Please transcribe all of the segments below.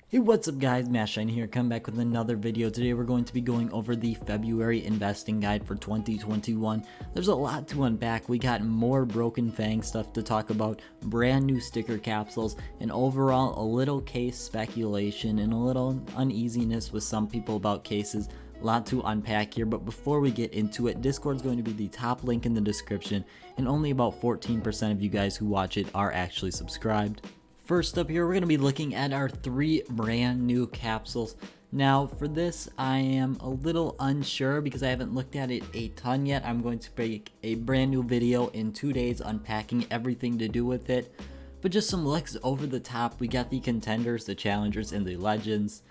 Hey, what's up guys, Mashine here, come back with another video. Today we're going to be going over the February investing guide for 2021. There's a lot to unpack. We got more broken Fang stuff to talk about, brand new sticker capsules, and overall a little case speculation and a little uneasiness with some people about cases. A lot to unpack here, but before we get into it, Discord's going to be the top link in the description, and only about 14% of you guys who watch it are actually subscribed. First up here, we're going to be looking at our 3 brand new capsules. Now for this, I am a little unsure because I haven't looked at it a ton yet. I'm going to make a brand new video in 2 days unpacking everything to do with it. But just some looks over the top, we got the contenders, the challengers, and the legends.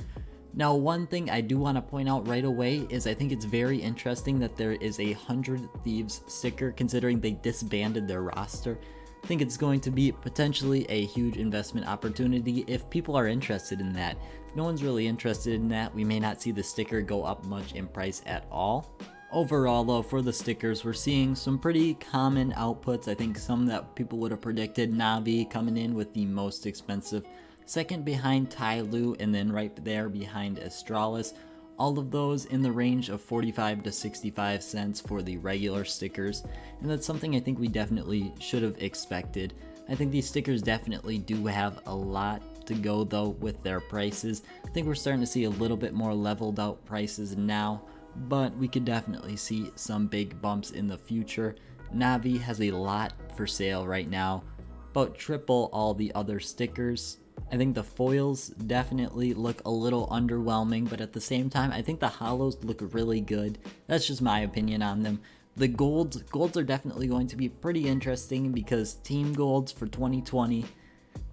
Now one thing I do want to point out right away is I think it's very interesting that there is a 100 Thieves sticker considering they disbanded their roster. I think it's going to be potentially a huge investment opportunity if people are interested in that. If no one's really interested in that, we may not see the sticker go up much in price at all. Overall though, for the stickers, we're seeing some pretty common outputs. I think some that people would have predicted. Navi coming in with the most expensive, second behind Tyloo, and then right there behind Astralis. All of those in the range of 45 to 65 cents for the regular stickers, and that's something I think we definitely should have expected. I think these stickers definitely do have a lot to go though with their prices. I think we're starting to see a little bit more leveled out prices now, but we could definitely see some big bumps in the future. Navi has a lot for sale right now, about triple all the other stickers. I think the foils definitely look a little underwhelming, but at the same time, I think the holos look really good. That's just my opinion on them. The golds are definitely going to be pretty interesting because team golds for 2020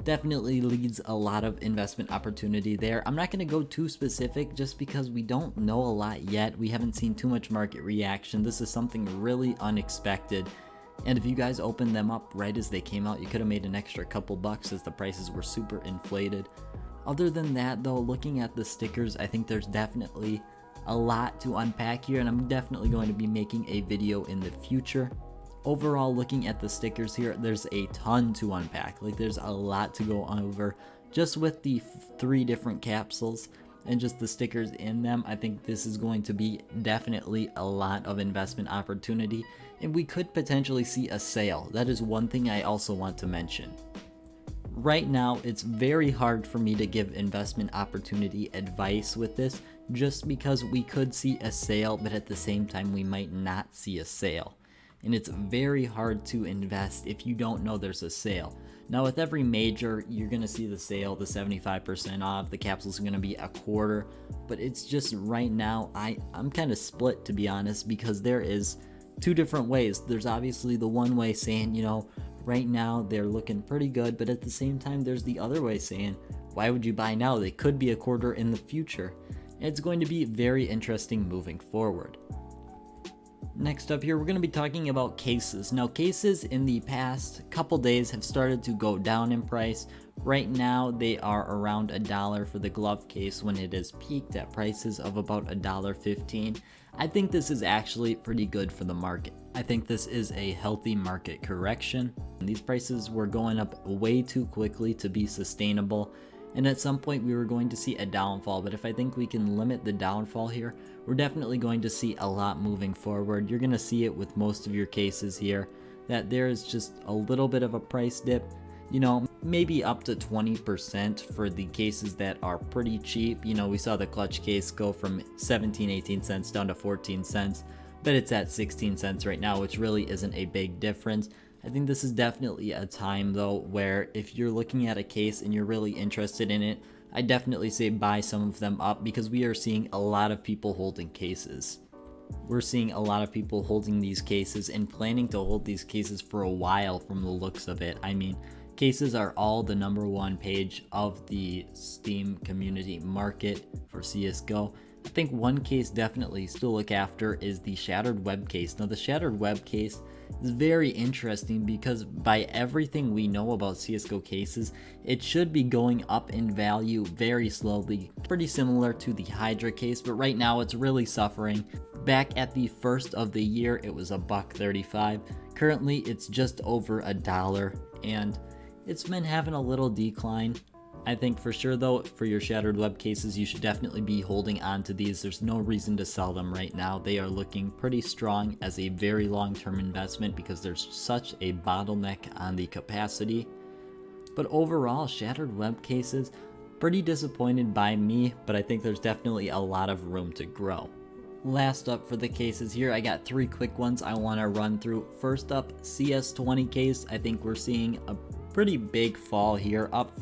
definitely leads a lot of investment opportunity there. I'm not going to go too specific just because we don't know a lot yet. We haven't seen too much market reaction. This is something really unexpected. And if you guys opened them up right as they came out, you could have made an extra couple bucks as the prices were super inflated. Other than that though, looking at the stickers, I think there's definitely a lot to unpack here, and I'm definitely going to be making a video in the future. Overall, looking at the stickers here, there's a ton to unpack. Like, there's a lot to go over just with the 3 different capsules and just the stickers in them. I think this is going to be definitely a lot of investment opportunity, and we could potentially see a sale. That is one thing I also want to mention. Right now, it's very hard for me to give investment opportunity advice with this just because we could see a sale, but at the same time we might not see a sale. And it's very hard to invest if you don't know there's a sale. Now with every major, you're going to see the sale, the 75% off, the capsules are going to be a quarter, but it's just right now, I'm kind of split to be honest, because there is 2 different ways. There's obviously the one way saying, you know, right now they're looking pretty good, but at the same time there's the other way saying, why would you buy now? They could be a quarter in the future. And it's going to be very interesting moving forward. Next up here, we're going to be talking about cases. Now cases in the past couple days have started to go down in price. Right now they are around $1 for the glove case when it has peaked at prices of about $1.15. I think this is actually pretty good for the market. I think this is a healthy market correction. These prices were going up way too quickly to be sustainable, and at some point we were going to see a downfall, but if I think we can limit the downfall here, we're definitely going to see a lot moving forward. You're going to see it with most of your cases here, that there is just a little bit of a price dip, you know, maybe up to 20% for the cases that are pretty cheap. You know, we saw the clutch case go from 17-18 cents down to 14 cents, but it's at 16 cents right now, which really isn't a big difference. I think this is definitely a time though where if you're looking at a case and you're really interested in it, I definitely say buy some of them up because we are seeing a lot of people holding cases. We're seeing a lot of people holding these cases and planning to hold these cases for a while from the looks of it. I mean, cases are all the #1 page of the Steam community market for CSGO. I think one case definitely still look after is the shattered web case. Now the shattered web case is very interesting because by everything we know about CSGO cases, it should be going up in value very slowly, pretty similar to the Hydra case, but right now it's really suffering. Back at the first of the year, it was $1.35. Currently, it's just over $1, and it's been having a little decline. I think for sure though, for your shattered web cases, you should definitely be holding on to these. There's no reason to sell them right now. They are looking pretty strong as a very long-term investment because there's such a bottleneck on the capacity. But overall, shattered web cases, pretty disappointed by me, but I think there's definitely a lot of room to grow. Last up for the cases here, I got 3 quick ones I want to run through. First up, CS20 case. I think we're seeing a pretty big fall here, up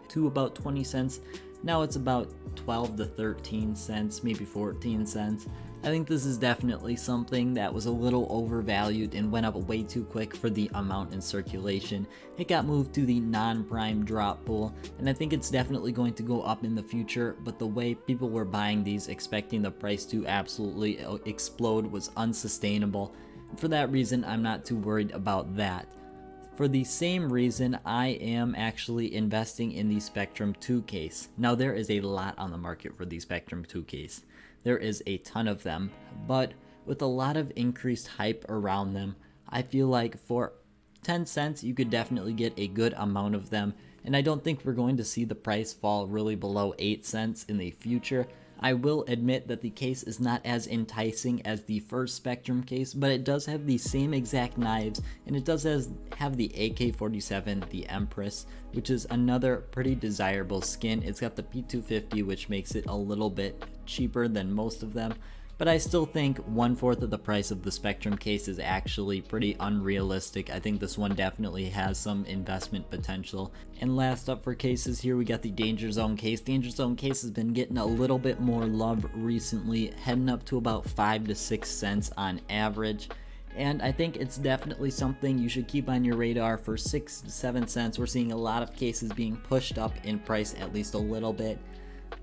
to about 20 cents. Now it's about 12 to 13 cents, maybe 14 cents. I think this is definitely something that was a little overvalued and went up way too quick for the amount in circulation. It got moved to the non-prime drop pool, and I think it's definitely going to go up in the future, but the way people were buying these expecting the price to absolutely explode was unsustainable. For that reason, I'm not too worried about that. For the same reason, I am actually investing in the Spectrum 2 case. Now there is a lot on the market for the Spectrum 2 case. There is a ton of them, but with a lot of increased hype around them, I feel like for 10 cents you could definitely get a good amount of them, and I don't think we're going to see the price fall really below 8 cents in the future. I will admit that the case is not as enticing as the first Spectrum case, but it does have the same exact knives, and it does have the AK-47, the Empress, which is another pretty desirable skin. It's got the P250, which makes it a little bit cheaper than most of them, but I still think 1/4 of the price of the Spectrum case is actually pretty unrealistic. I think this one definitely has some investment potential. And last up for cases here, we got the Danger Zone case. Danger Zone case has been getting a little bit more love recently, heading up to about 5 to 6 cents on average. And I think it's definitely something you should keep on your radar. For 6 to 7 cents, we're seeing a lot of cases being pushed up in price at least a little bit,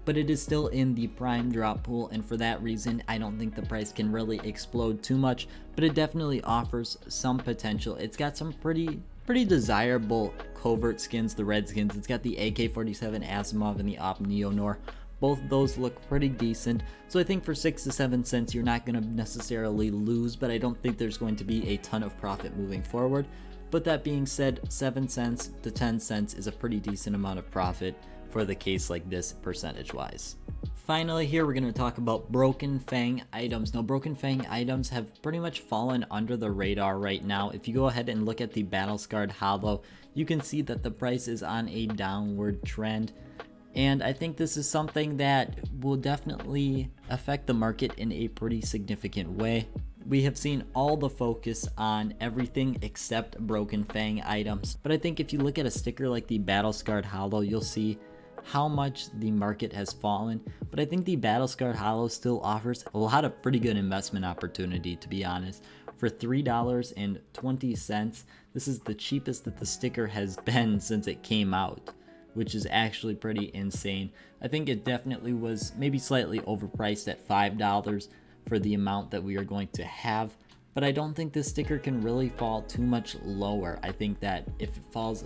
but it is still in the prime drop pool, and for that reason I don't think the price can really explode too much, but it definitely offers some potential. It's got some pretty desirable covert skins, the red skins. It's got the AK-47 Asimov and the Op Neonor. Both of those look pretty decent, so I think for 6 to 7 cents you're not going to necessarily lose, but I don't think there's going to be a ton of profit moving forward. But that being said, 7 cents to 10 cents is a pretty decent amount of profit for the case like this percentage wise. Finally here, we're going to talk about Broken Fang items. Now Broken Fang items have pretty much fallen under the radar right now. If you go ahead and look at the Battle Scarred Hollow, you can see that the price is on a downward trend, and I think this is something that will definitely affect the market in a pretty significant way. We have seen all the focus on everything except Broken Fang items, but I think if you look at a sticker like the Battle Scarred Hollow, you'll see how much the market has fallen. But I think the Battle Scarred Hollow still offers a lot of pretty good investment opportunity, to be honest. For $3.20, this is the cheapest that the sticker has been since it came out, which is actually pretty insane. I think it definitely was maybe slightly overpriced at $5 for the amount that we are going to have, but I don't think this sticker can really fall too much lower. I think that if it falls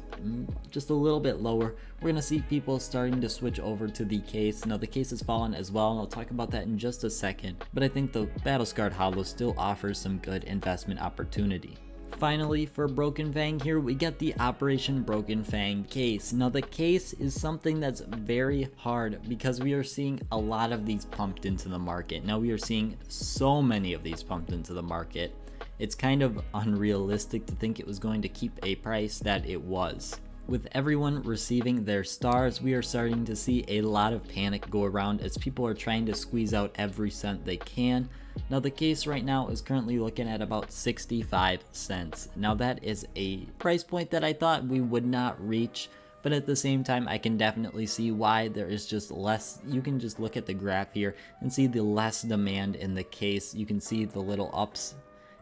just a little bit lower, we're going to see people starting to switch over to the case. Now the case has fallen as well, and I'll talk about that in just a second, but I think the Battle Scarred Hollow still offers some good investment opportunity. Finally, for Broken Fang here, we get the Operation Broken Fang case. Now the case is something that's very hard because we are seeing a lot of these pumped into the market. Now we are seeing so many of these pumped into the market. It's kind of unrealistic to think it was going to keep a price that it was. With everyone receiving their stars, we are starting to see a lot of panic go around as people are trying to squeeze out every cent they can. Now the case right now is currently looking at about 65 cents. Now that is a price point that I thought we would not reach, but at the same time I can definitely see why. There is just less. You can just look at the graph here and see the less demand in the case. You can see the little ups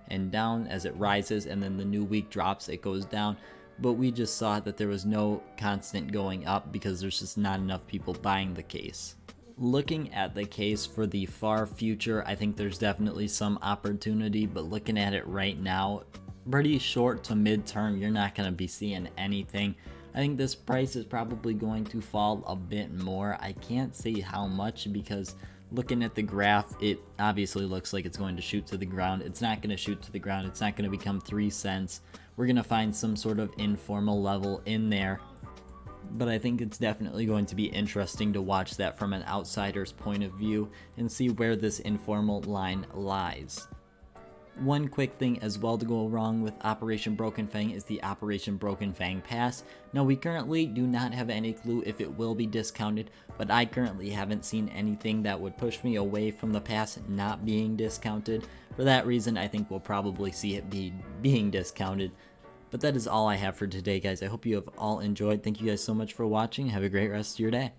and down as it rises, and then the new week drops, it goes down. But we just saw that there was no constant going up because there's just not enough people buying the case. Looking at the case for the far future, I think there's definitely some opportunity, but looking at it right now, pretty short to mid-term, you're not going to be seeing anything. I think this price is probably going to fall a bit more. I can't say how much because looking at the graph, it obviously looks like it's going to shoot to the ground. It's not going to shoot to the ground. It's not going to become 3 cents. We're going to find some sort of informal level in there. but I think it's definitely going to be interesting to watch that from an outsider's point of view and see where this informal line lies. One quick thing as well to go wrong with Operation Broken Fang is the Operation Broken Fang pass. Now, we currently do not have any clue if it will be discounted, but I currently haven't seen anything that would push me away from the pass not being discounted. For that reason, I think we'll probably see it being discounted. But that is all I have for today, guys. I hope you have all enjoyed. Thank you guys so much for watching. Have a great rest of your day.